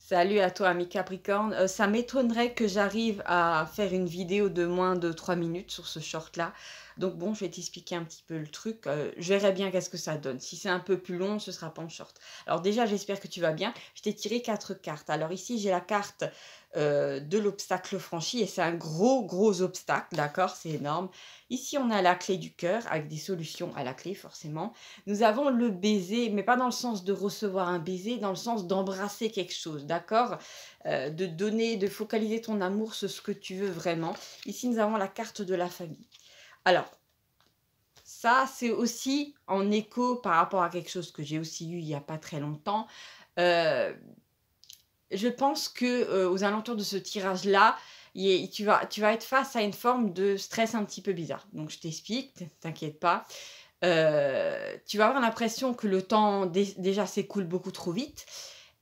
Salut à toi, ami Capricorne. Ça m'étonnerait que j'arrive à faire une vidéo de moins de 3 minutes sur ce short-là. Donc bon, je vais t'expliquer un petit peu le truc. Je verrai bien qu'est-ce que ça donne. Si c'est un peu plus long, ce sera pas en short. Alors déjà, j'espère que tu vas bien. Je t'ai tiré 4 cartes. Alors ici, j'ai la carte de l'obstacle franchi et c'est un gros obstacle, d'accord? C'est énorme. Ici, on a la clé du cœur avec des solutions à la clé, forcément. Nous avons le baiser, mais pas dans le sens de recevoir un baiser, dans le sens d'embrasser quelque chose, d'accord? De donner, de focaliser ton amour sur ce que tu veux vraiment. Ici, nous avons la carte de la famille. Alors, ça, c'est aussi en écho par rapport à quelque chose que j'ai aussi eu il n'y a pas très longtemps. Euh, je pense que aux alentours de ce tirage-là, tu vas être face à une forme de stress un petit peu bizarre. Donc, je t'explique, t'inquiète pas. Tu vas avoir l'impression que le temps déjà s'écoule beaucoup trop vite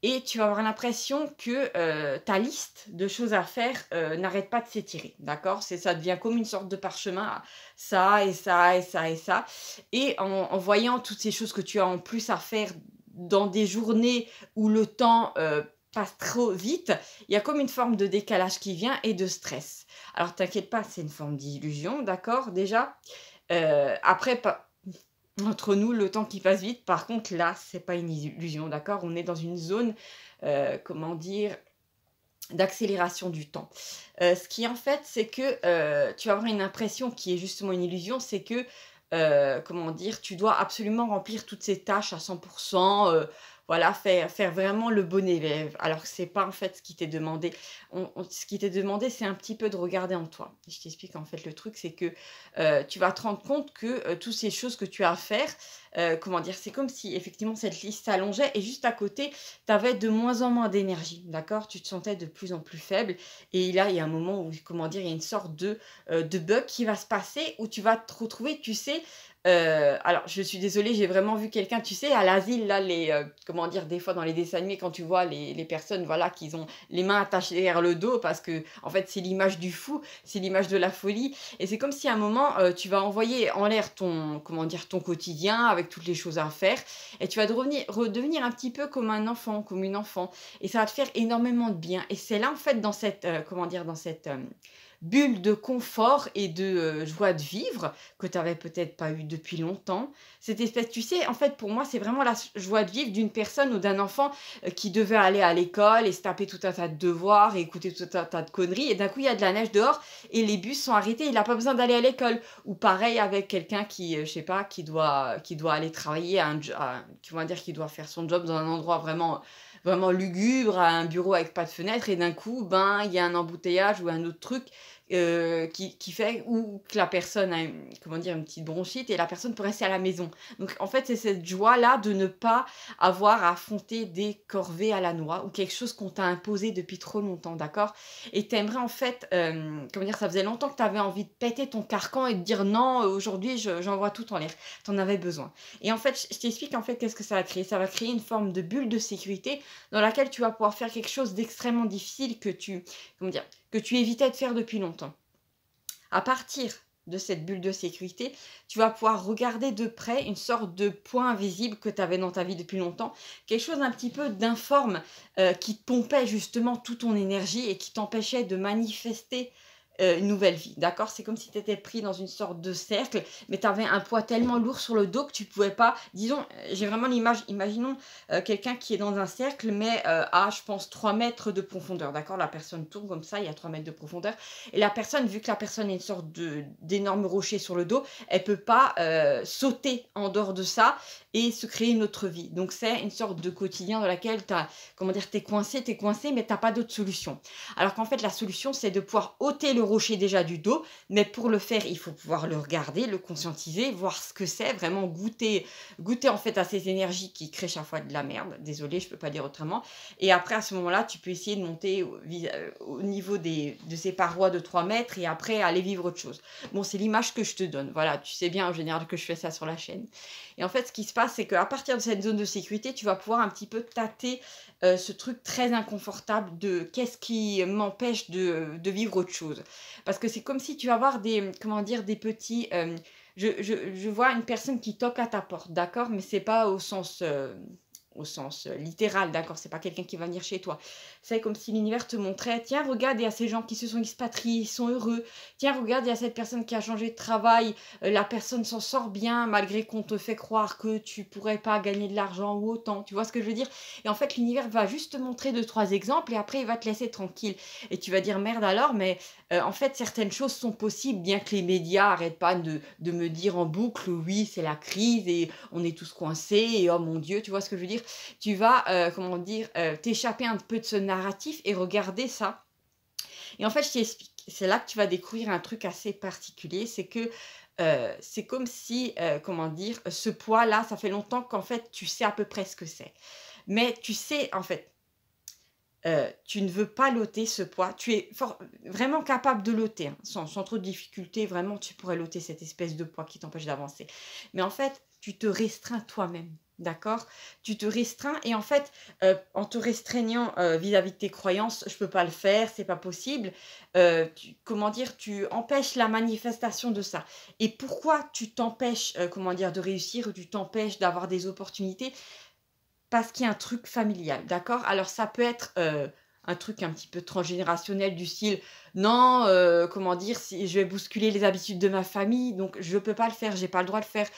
et tu vas avoir l'impression que ta liste de choses à faire n'arrête pas de s'étirer, d'accord? Ça devient comme une sorte de parchemin, ça et ça et ça et ça. Et en voyant toutes ces choses que tu as en plus à faire dans des journées où le temps passe trop vite, il y a comme une forme de décalage qui vient et de stress. Alors t'inquiète pas, c'est une forme d'illusion, d'accord, déjà. Après, entre nous, le temps qui passe vite, par contre, là, c'est pas une illusion, d'accord? On est dans une zone, comment dire, d'accélération du temps. Ce qui, en fait, c'est que tu vas avoir une impression qui est justement une illusion, c'est que, comment dire, tu dois absolument remplir toutes ces tâches à 100%, voilà, faire vraiment le bon élève, alors que c'est pas en fait ce qui t'est demandé. Ce qui t'est demandé, c'est un petit peu de regarder en toi. Je t'explique en fait le truc, c'est que tu vas te rendre compte que toutes ces choses que tu as à faire, comment dire, c'est comme si effectivement cette liste s'allongeait et juste à côté, tu avais de moins en moins d'énergie, d'accord? Tu te sentais de plus en plus faible et là, il y a un moment où, comment dire, il y a une sorte de bug qui va se passer où tu vas te retrouver, tu sais, alors je suis désolée, j'ai vraiment vu quelqu'un, tu sais, à l'asile, là, comment dire, des fois dans les dessins animés, quand tu vois les personnes, voilà, qui ont les mains attachées derrière le dos parce que, en fait, c'est l'image du fou, c'est l'image de la folie et c'est comme si à un moment, tu vas envoyer en l'air ton, comment dire, ton quotidien avec toutes les choses à faire et tu vas redevenir un petit peu comme un enfant, comme une enfant. Et ça va te faire énormément de bien. Et c'est là, en fait, dans cette, comment dire, dans cette bulle de confort et de joie de vivre que tu n'avais peut-être pas eu depuis longtemps. Cette espèce, tu sais, en fait, pour moi, c'est vraiment la joie de vivre d'une personne ou d'un enfant qui devait aller à l'école et se taper tout un tas de devoirs et écouter tout un tas de conneries. Et d'un coup, il y a de la neige dehors et les bus sont arrêtés. Il n'a pas besoin d'aller à l'école. Ou pareil avec quelqu'un qui, je sais pas, qui doit aller travailler qui va dire qu'il doit faire son job dans un endroit vraiment lugubre, à un bureau avec pas de fenêtre, et d'un coup, ben, il y a un embouteillage ou un autre truc qui fait ou que la personne a comment dire, une petite bronchite et la personne peut rester à la maison. Donc en fait, c'est cette joie-là de ne pas avoir à affronter des corvées à la noix ou quelque chose qu'on t'a imposé depuis trop longtemps, d'accord? Et t'aimerais en fait, comment dire, ça faisait longtemps que tu avais envie de péter ton carcan et de dire non, aujourd'hui j'envoie tout en l'air. T'en avais besoin. Et en fait, je t'explique en fait qu'est-ce que ça va créer. Ça va créer une forme de bulle de sécurité dans laquelle tu vas pouvoir faire quelque chose d'extrêmement difficile comment dire, que tu évitais de faire depuis longtemps. À partir de cette bulle de sécurité, tu vas pouvoir regarder de près une sorte de point invisible que tu avais dans ta vie depuis longtemps, quelque chose un petit peu d'informe qui te pompait justement toute ton énergie et qui t'empêchait de manifester une nouvelle vie, d'accord? C'est comme si tu étais pris dans une sorte de cercle, mais tu avais un poids tellement lourd sur le dos que tu pouvais pas, disons, j'ai vraiment l'image, imaginons quelqu'un qui est dans un cercle, mais à, je pense, 3 mètres de profondeur, d'accord? La personne tourne comme ça, il y a 3 mètres de profondeur, et la personne, vu que la personne a une sorte d'énorme rocher sur le dos, elle peut pas sauter en dehors de ça et se créer une autre vie. Donc c'est une sorte de quotidien dans laquelle tu as, comment dire, t'es coincé, mais t'as pas d'autre solution. Alors qu'en fait, la solution, c'est de pouvoir ôter le rocher déjà du dos, mais pour le faire, il faut pouvoir le regarder, le conscientiser, voir ce que c'est, vraiment goûter en fait à ces énergies qui créent chaque fois de la merde. Désolée, je peux pas dire autrement. Et après, à ce moment-là, tu peux essayer de monter au niveau de ces parois de 3 mètres et après aller vivre autre chose. Bon, c'est l'image que je te donne. Voilà, tu sais bien en général que je fais ça sur la chaîne. Et en fait, ce qui se passe, c'est qu'à partir de cette zone de sécurité, tu vas pouvoir un petit peu tâter ce truc très inconfortable de qu'est-ce qui m'empêche de vivre autre chose. Parce que c'est comme si tu vas avoir comment dire, des petits... je vois une personne qui toque à ta porte, d'accord? Mais c'est pas au sens au sens littéral, d'accord? C'est pas quelqu'un qui va venir chez toi. C'est comme si l'univers te montrait, tiens, regarde, il y a ces gens qui se sont expatriés, ils sont heureux. Tiens, regarde, il y a cette personne qui a changé de travail, la personne s'en sort bien, malgré qu'on te fait croire que tu pourrais pas gagner de l'argent ou autant. Tu vois ce que je veux dire? Et en fait, l'univers va juste te montrer 2, 3 exemples et après, il va te laisser tranquille. Et tu vas dire, merde alors, mais en fait, certaines choses sont possibles, bien que les médias arrêtent pas de me dire en boucle, oui, c'est la crise et on est tous coincés et oh mon Dieu, tu vois ce que je veux dire? Tu vas, comment dire, t'échapper un peu de ce narratif et regarder ça. Et en fait, je t'explique. C'est là que tu vas découvrir un truc assez particulier, c'est que c'est comme si, comment dire, ce poids-là, ça fait longtemps qu'en fait, tu sais à peu près ce que c'est. Mais tu sais, en fait, tu ne veux pas l'ôter ce poids. Tu es vraiment capable de l'ôter, hein, sans trop de difficulté. Vraiment, tu pourrais l'ôter cette espèce de poids qui t'empêche d'avancer. Mais en fait, tu te restreins toi-même. D'accord? Tu te restreins et en fait, en te restreignant vis-à-vis de tes croyances, je peux pas le faire, c'est pas possible. Comment dire, tu empêches la manifestation de ça. Et pourquoi tu t'empêches, comment dire, de réussir ou tu t'empêches d'avoir des opportunités? Parce qu'il y a un truc familial, d'accord? Alors ça peut être, un truc un petit peu transgénérationnel du style: «Non, comment dire? Si je vais bousculer les habitudes de ma famille, donc je peux pas le faire, j'ai pas le droit de le faire»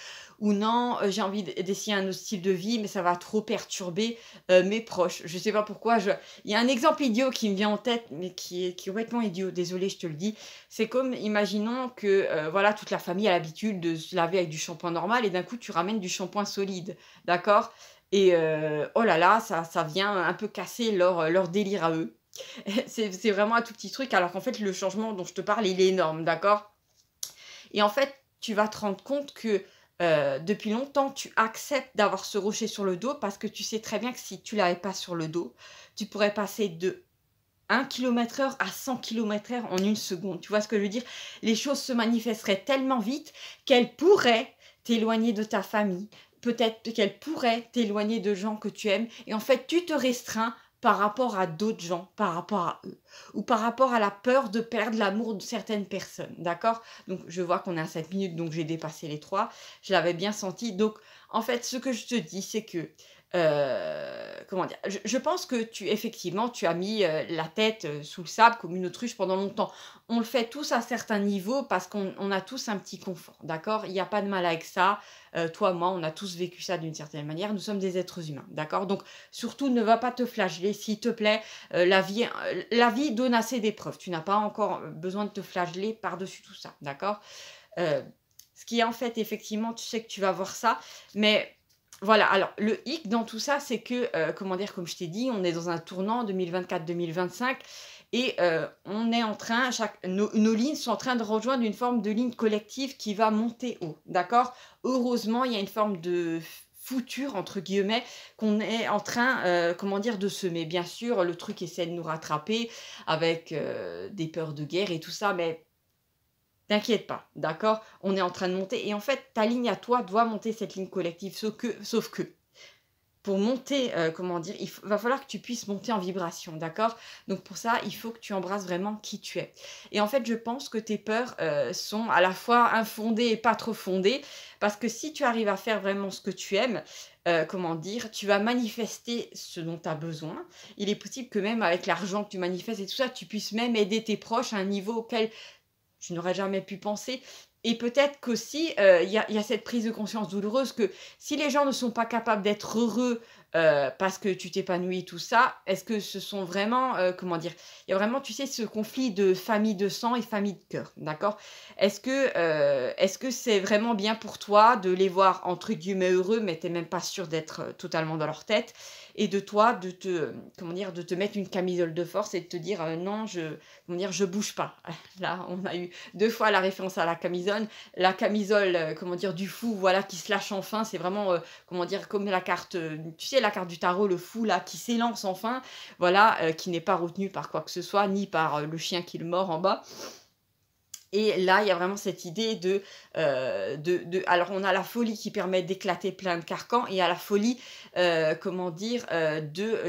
ou «Non, j'ai envie d'essayer un autre style de vie, mais ça va trop perturber, mes proches». Je sais pas pourquoi il y a un exemple idiot qui me vient en tête, mais qui est complètement idiot, désolée, je te le dis. C'est comme, imaginons que, voilà, toute la famille a l'habitude de se laver avec du shampoing normal et d'un coup tu ramènes du shampoing solide, d'accord? Et oh là là, ça vient un peu casser leur délire à eux. C'est vraiment un tout petit truc, alors qu'en fait, le changement dont je te parle, il est énorme, d'accord? Et en fait, tu vas te rendre compte que, depuis longtemps, tu acceptes d'avoir ce rocher sur le dos parce que tu sais très bien que si tu l'avais pas sur le dos, tu pourrais passer de 1 km/h à 100 km/h en une seconde. Tu vois ce que je veux dire? Les choses se manifesteraient tellement vite qu'elles pourraient t'éloigner de ta famille. Peut-être qu'elles pourraient t'éloigner de gens que tu aimes. Et en fait, tu te restreins par rapport à d'autres gens, par rapport à eux. Ou par rapport à la peur de perdre l'amour de certaines personnes. D'accord? Donc, je vois qu'on est à 7 minutes, donc j'ai dépassé les 3. Je l'avais bien senti. Donc, en fait, ce que je te dis, c'est que comment dire? Je pense que effectivement, tu as mis, la tête, sous le sable comme une autruche pendant longtemps. On le fait tous à certains niveaux parce qu'on a tous un petit confort, d'accord? Il y a pas de mal avec ça. Toi, moi, on a tous vécu ça d'une certaine manière. Nous sommes des êtres humains, d'accord? Donc surtout, ne va pas te flageller, s'il te plaît. La vie donne assez d'épreuves. Tu n'as pas encore, besoin de te flageller par-dessus tout ça, d'accord? Heu, Ce qui est en fait, effectivement, tu sais que tu vas voir ça, mais voilà, alors le hic dans tout ça, c'est que, comment dire? Comme je t'ai dit, on est dans un tournant 2024-2025 et on est en train nos lignes sont en train de rejoindre une forme de ligne collective qui va monter haut, d'accord? Heureusement, il y a une forme de «fouture» entre guillemets qu'on est en train, comment dire? De semer. Bien sûr, le truc essaie de nous rattraper avec, des peurs de guerre et tout ça, mais t'inquiète pas, d'accord? On est en train de monter et en fait, ta ligne à toi doit monter cette ligne collective, sauf que pour monter, comment dire? Va falloir que tu puisses monter en vibration, d'accord? Donc pour ça, il faut que tu embrasses vraiment qui tu es et en fait, je pense que tes peurs, sont à la fois infondées et pas trop fondées parce que si tu arrives à faire vraiment ce que tu aimes, comment dire? Tu vas manifester ce dont tu as besoin. Il est possible que même avec l'argent que tu manifestes et tout ça, tu puisses même aider tes proches à un niveau auquel je n'aurais jamais pu penser et peut-être qu'aussi, il y a cette prise de conscience douloureuse que si les gens ne sont pas capables d'être heureux, parce que tu t'épanouis tout ça, est-ce que ce sont vraiment, comment dire? Il y a vraiment, tu sais, ce conflit de famille de sang et famille de cœur, d'accord? Est-ce que c'est vraiment bien pour toi de les voir entre guillemets «heureux», mais tu es même pas sûr d'être, totalement dans leur tête et de toi de te, comment dire? De te mettre une camisole de force et de te dire: «Non, comment dire? Je bouge pas». Là, on a eu 2 fois la référence à la camisole, comment dire? Du fou, voilà, qui se lâche enfin. C'est vraiment, comment dire? Comme la carte, tu sais, la carte du tarot, le fou là, qui s'élance enfin, voilà, qui n'est pas retenu par quoi que ce soit, ni par, le chien qui le mord en bas. Et là, il y a vraiment cette idée alors on a la folie qui permet d'éclater plein de carcans et à la folie, comment dire?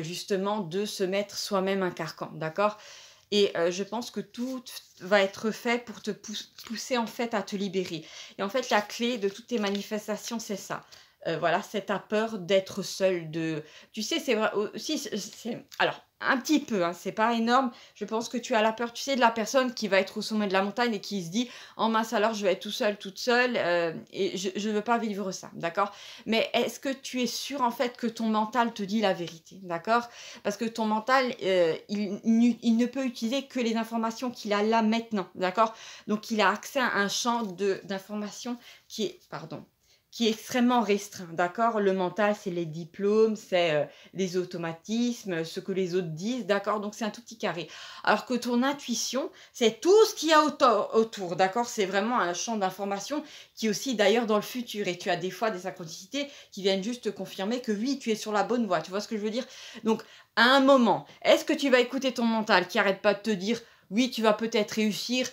Justement, de se mettre soi-même un carcan, d'accord? Et je pense que tout va être fait pour te pousser, en fait, à te libérer. Et en fait, la clé de toutes tes manifestations, c'est ça. voilà, c'est ta peur d'être seul, de tu sais, c'est vrai aussi, c'est alors un petit peu, hein, c'est pas énorme. Je pense que tu as la peur, tu sais, de la personne qui va être au sommet de la montagne et qui se dit: «Oh mince, alors je vais être tout seul, toute seule, et je veux pas vivre ça», d'accord? Mais est-ce que tu es sûr, en fait, que ton mental te dit la vérité, d'accord? Parce que ton mental, il ne peut utiliser que les informations qu'il a là, maintenant, d'accord? Donc il a accès à un champ d'informations qui est extrêmement restreint, d'accord? Le mental, c'est les diplômes, c'est, les automatismes, ce que les autres disent, d'accord? Donc c'est un tout petit carré. Alors que ton intuition, c'est tout ce qu'il y a autour, d'accord? C'est vraiment un champ d'information qui est aussi d'ailleurs dans le futur et tu as des fois des synchronicités qui viennent juste te confirmer que oui, tu es sur la bonne voie, tu vois ce que je veux dire? Donc à un moment, est-ce que tu vas écouter ton mental qui arrête pas de te dire: «Oui, tu vas peut-être réussir»,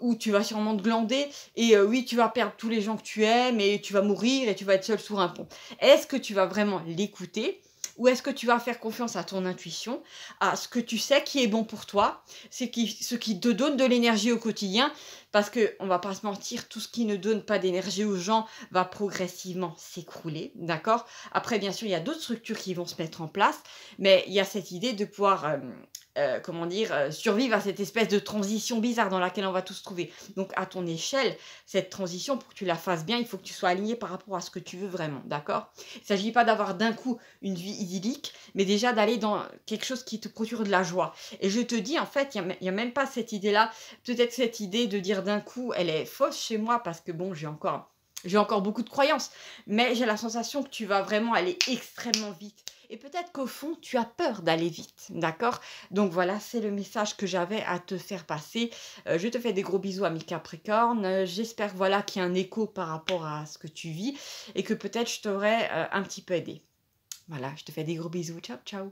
ou «Tu vas sûrement te glander», et «Oui, tu vas perdre tous les gens que tu aimes et tu vas mourir et tu vas être seul sur un pont». Est-ce que tu vas vraiment l'écouter ou est-ce que tu vas faire confiance à ton intuition, à ce que tu sais qui est bon pour toi, ce qui te donne de l'énergie au quotidien? Parce qu'on va pas se mentir, tout ce qui ne donne pas d'énergie aux gens va progressivement s'écrouler, d'accord? Après, bien sûr, il y a d'autres structures qui vont se mettre en place, mais il y a cette idée de pouvoir, comment dire? Survivre à cette espèce de transition bizarre dans laquelle on va tous se trouver. Donc à ton échelle, cette transition, pour que tu la fasses bien, il faut que tu sois aligné par rapport à ce que tu veux vraiment, d'accord? Il ne s'agit pas d'avoir d'un coup une vie idyllique, mais déjà d'aller dans quelque chose qui te procure de la joie. Et je te dis, en fait, il y a même pas cette idée-là. Peut-être cette idée de dire d'un coup, elle est fausse chez moi parce que bon, j'ai encore beaucoup de croyances, mais j'ai la sensation que tu vas vraiment aller extrêmement vite. Et peut-être qu'au fond, tu as peur d'aller vite, d'accord? Donc voilà, c'est le message que j'avais à te faire passer. Je te fais des gros bisous, ami Capricorne. J'espère voilà qu'il y a un écho par rapport à ce que tu vis et que peut-être je t'aurais un petit peu aidé. Voilà, je te fais des gros bisous. Ciao, ciao.